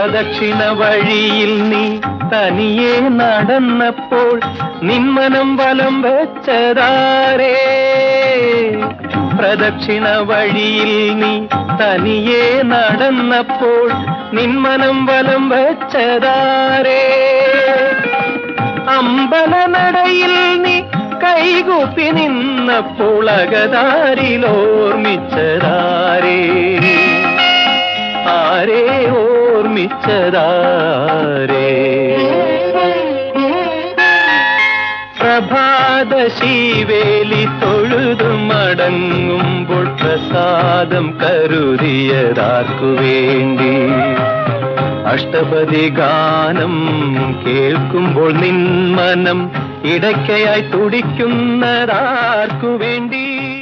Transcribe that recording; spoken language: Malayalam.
പ്രദക്ഷിണ വഴിയിൽ നീ തനിയെ നടന്നപ്പോൾ നിന്മനം വലം വെച്ചതാരേ? പ്രദക്ഷിണ വഴിയിൽ നീ തനിയെ നടന്നപ്പോൾ നിന്മനം വലം വെച്ചതാരേ? അമ്പലനടയിൽ നീ കൈകൂപ്പി നിന്നപ്പോൾ അകതാരിലോർമ്മിച്ചതാരേ? ആരേ ഓർമ്മിച്ചതാരേ? പ്രഭാത ശീവേലി തൊഴുതു മടങ്ങുമ്പോൾ പ്രസാദം കരുതിയതാർക്കു വേണ്ടി? അഷ്ടപതി ഗാനം കേൾക്കുമ്പോൾ നിൻ മനം ഇടയ്ക്കയായി തുടിക്കുന്നതാർക്കു വേണ്ടി?